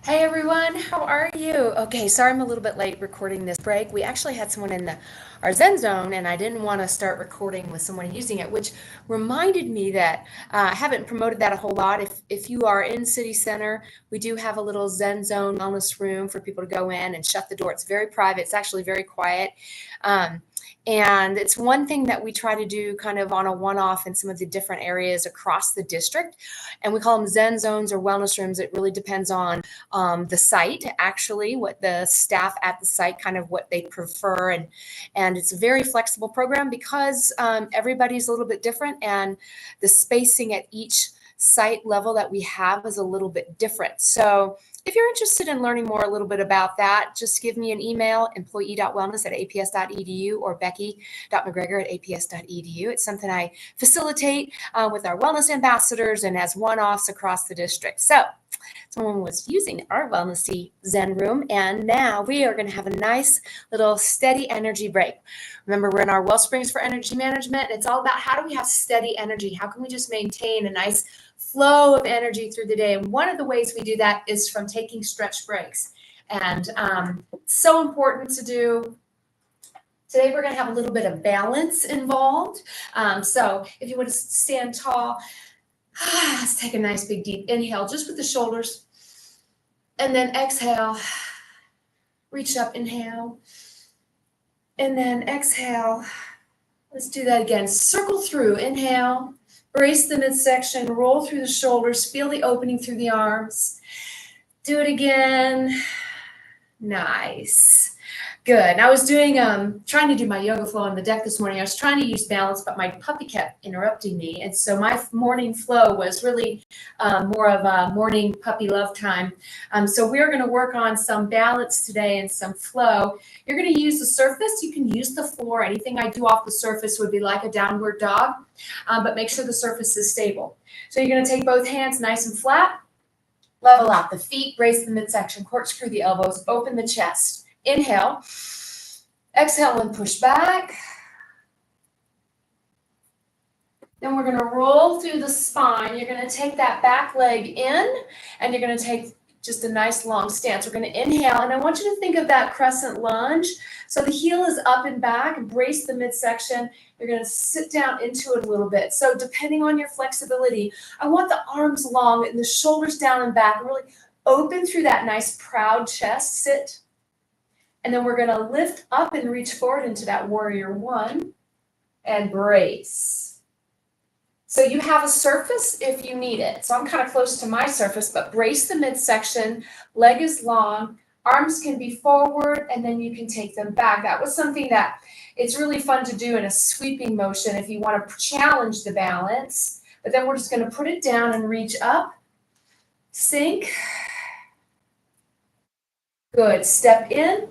Hey everyone, how are you? Okay, sorry I'm a little bit late recording this break. We actually had someone in our Zen zone, and I didn't want to start recording with someone using it, which reminded me that I haven't promoted that a whole lot. If you are in City Center, we do have a little Zen zone wellness room for people to go in and shut the door. It's very private. It's actually very quiet. Um, and it's one thing that we try to do kind of on a one-off in some of the different areas across the district. And we call them Zen zones or wellness rooms. It really depends on the site, actually, what the staff at the site kind of what they prefer, and it's a very flexible program because everybody's a little bit different, and the spacing at each site level that we have is a little bit different. So if you're interested in learning more a little bit about that, just give me an email, employee.wellness@aps.edu or becky.mcgregor@aps.edu. It's something I facilitate with our wellness ambassadors and as one-offs across the district. So someone was using our Wellnessy Zen room, and now we are going to have a nice little steady energy break. Remember, we're in our Well Springs for Energy Management. It's all about how do we have steady energy? How can we just maintain a nice flow of energy through the day? And one of the ways we do that is from taking stretch breaks. And so important to do. Today, we're going to have a little bit of balance involved. So if you want to stand tall, let's take a nice big deep inhale just with the shoulders. And then exhale. Reach up, inhale. And then exhale. Let's do that again. Circle through, inhale. Brace the midsection, roll through the shoulders, feel the opening through the arms. Do it again. Nice. Good. I was doing, trying to do my yoga flow on the deck this morning. I was trying to use balance, but my puppy kept interrupting me. And so my morning flow was really more of a morning puppy love time. So we're going to work on some balance today and some flow. You're going to use the surface. You can use the floor. Anything I do off the surface would be like a downward dog, but make sure the surface is stable. So you're going to take both hands nice and flat, level out the feet, brace the midsection, corkscrew the elbows, open the chest. Inhale, exhale and push back. Then we're going to roll through the spine. You're going to take that back leg in, and you're going to take just a nice long stance. We're going to inhale, and I want you to think of that crescent lunge. So the heel is up and back, brace the midsection. You're going to sit down into it a little bit. So depending on your flexibility, I want the arms long and the shoulders down and back, and really open through that nice proud chest. Sit. And then we're going to lift up and reach forward into that warrior one and brace. So you have a surface if you need it. So I'm kind of close to my surface, but brace the midsection, leg is long, arms can be forward, and then you can take them back. That was something that it's really fun to do in a sweeping motion if you want to challenge the balance. But then we're just going to put it down and reach up, sink. Good. Step in.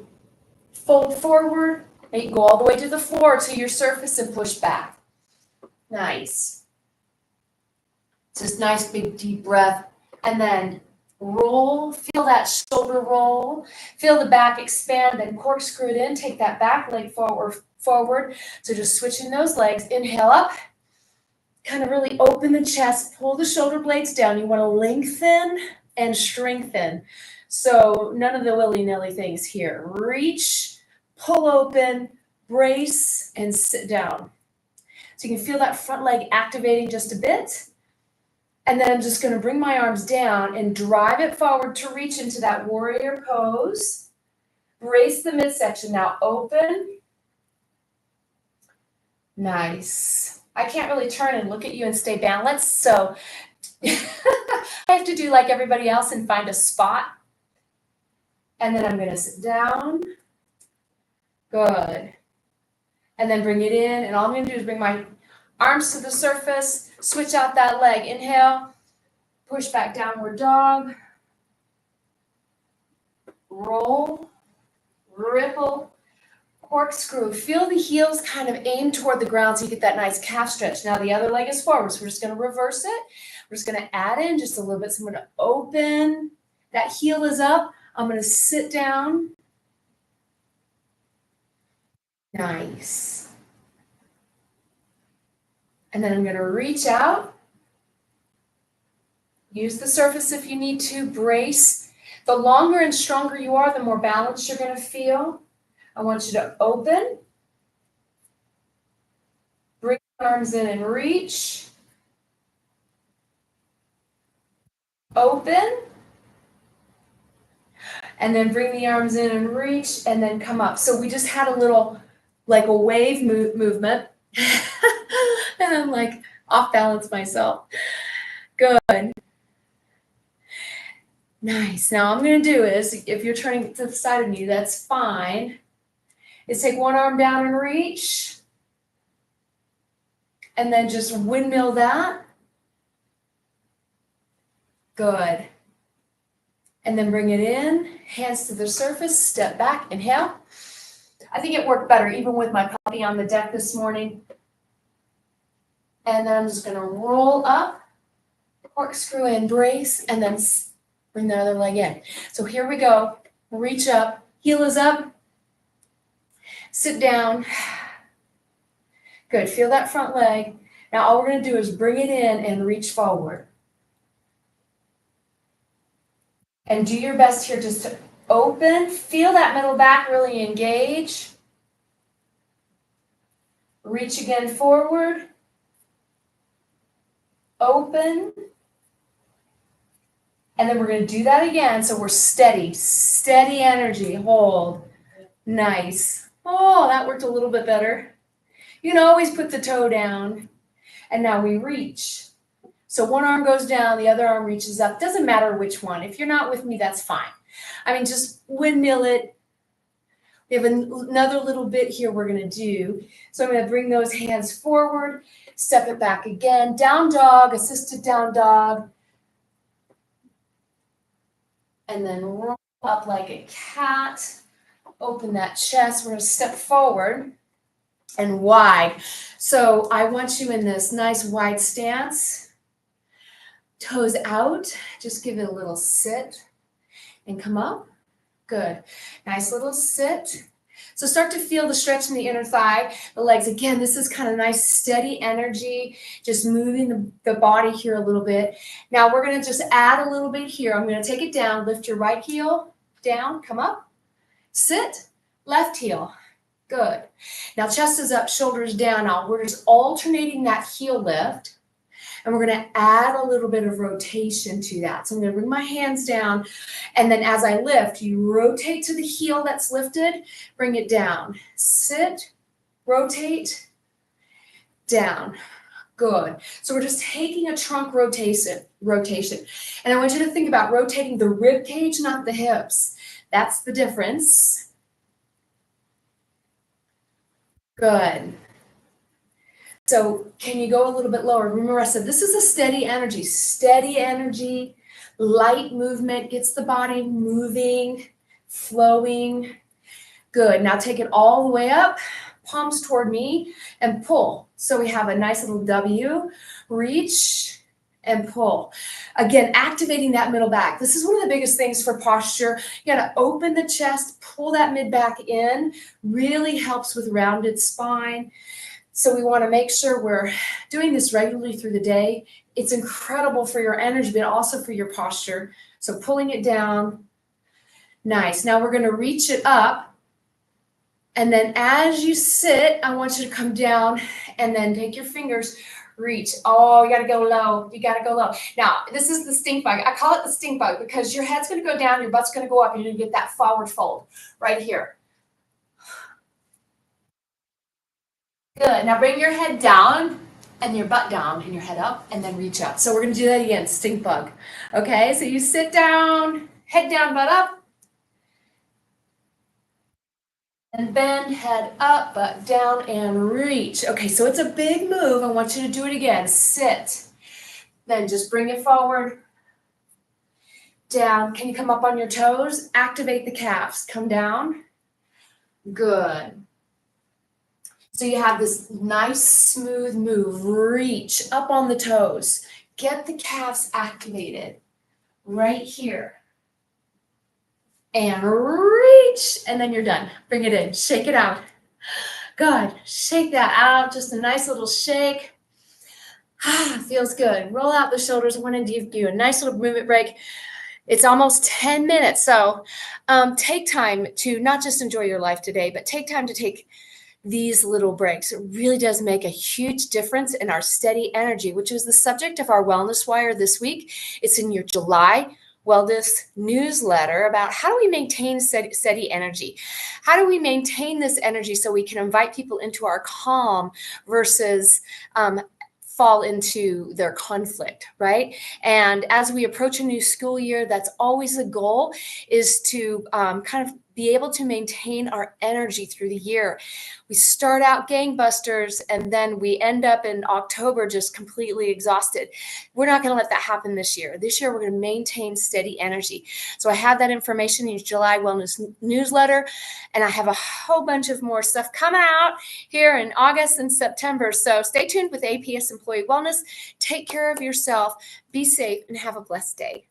Fold forward, and you can go all the way to the floor to your surface and push back. Nice. Just nice big deep breath. And then roll, feel that shoulder roll. Feel the back expand, then corkscrew it in. Take that back leg forward. So just switching those legs. Inhale up. Kind of really open the chest. Pull the shoulder blades down. You want to lengthen and strengthen. So none of the willy-nilly things here. Reach, pull open, brace, and sit down. So you can feel that front leg activating just a bit. And then I'm just going to bring my arms down and drive it forward to reach into that warrior pose. Brace the midsection. Now open. Nice. I can't really turn and look at you and stay balanced, so I have to do like everybody else and find a spot. And then I'm going to sit down. Good. And then bring it in. And all I'm going to do is bring my arms to the surface. Switch out that leg. Inhale. Push back, downward dog. Roll. Ripple. Corkscrew. Feel the heels kind of aim toward the ground so you get that nice calf stretch. Now the other leg is forward. So we're just going to reverse it. We're just going to add in just a little bit. So I'm going to open. That heel is up. I'm going to sit down. Nice. And then I'm going to reach out. Use the surface if you need to. Brace. The longer and stronger you are, the more balanced you're going to feel. I want you to open. Bring your arms in and reach. Open. And then bring the arms in and reach, and then come up. So we just had a little, like a wave movement. And I'm like off balance myself. Good. Nice. Now I'm going to do is, if you're turning to the side of me, that's fine. Is take one arm down and reach. And then just windmill that. Good. And then bring it in, hands to the surface, step back, inhale. I think it worked better even with my puppy on the deck this morning. And then I'm just going to roll up, corkscrew in, brace, and then bring the other leg in. So here we go. Reach up, heel is up, sit down. Good, feel that front leg. Now all we're going to do is bring it in and reach forward. And do your best here just to open. Feel that middle back really engage. Reach again forward. Open. And then we're going to do that again. So we're steady. Steady energy. Hold. Nice. Oh, that worked a little bit better. You can always put the toe down. And now we reach. So one arm goes down, the other arm reaches up. Doesn't matter which one. If you're not with me, that's fine. I mean, just windmill it. We have another little bit here we're going to do. So I'm going to bring those hands forward, step it back again. Down dog, assisted down dog. And then roll up like a cat. Open that chest. We're going to step forward and wide. So I want you in this nice wide stance. Toes out, just give it a little sit and come up. Good. Nice little sit. So start to feel the stretch in the inner thigh, the legs. Again, this is kind of nice, steady energy, just moving the body here a little bit. Now we're going to just add a little bit here. I'm going to take it down, lift your right heel down, come up, sit, left heel. Good. Now chest is up, shoulders down. Now we're just alternating that heel lift. And we're going to add a little bit of rotation to that. So I'm going to bring my hands down. And then as I lift, you rotate to the heel that's lifted. Bring it down. Sit, rotate, down. Good. So we're just taking a trunk rotation. And I want you to think about rotating the rib cage, not the hips. That's the difference. Good. So can you go a little bit lower? Remember I said this is a steady energy, light movement, gets the body moving, flowing. Good. Now take it all the way up, palms toward me and pull. So we have a nice little W, reach and pull. Again, activating that middle back. This is one of the biggest things for posture. You got to open the chest, pull that mid back in, really helps with rounded spine. So we want to make sure we're doing this regularly through the day. It's incredible for your energy, but also for your posture. So pulling it down. Nice. Now we're going to reach it up. And then as you sit, I want you to come down and then take your fingers, reach. Oh, you got to go low. You got to go low. Now, this is the stink bug. I call it the stink bug because your head's going to go down, your butt's going to go up, and you're going to get that forward fold right here. Good. Now bring your head down and your butt down and your head up and then reach up. So we're going to do that again, stink bug. Okay, so you sit down, head down, butt up. And bend, head up, butt down, and reach. Okay, so it's a big move. I want you to do it again. Sit. Then just bring it forward. Down. Can you come up on your toes? Activate the calves. Come down. Good. So you have this nice smooth move. Reach up on the toes. Get the calves activated right here. And reach. And then you're done. Bring it in. Shake it out. Good. Shake that out. Just a nice little shake. Feels good. Roll out the shoulders. I want to give you a nice little movement break. It's almost 10 minutes. So take time to not just enjoy your life today, but take time to take these little breaks. It really does make a huge difference in our steady energy, which is the subject of our Wellness Wire this week. It's in your July Wellness newsletter about how do we maintain steady energy? How do we maintain this energy so we can invite people into our calm versus fall into their conflict, right? And as we approach a new school year, that's always the goal, is to kind of be able to maintain our energy through the year. We start out gangbusters and then we end up in October just completely exhausted. We're not going to let that happen this year. This year, we're going to maintain steady energy. So I have that information in your July Wellness newsletter, and I have a whole bunch of more stuff coming out here in August and September. So stay tuned with APS Employee Wellness. Take care of yourself, be safe, and have a blessed day.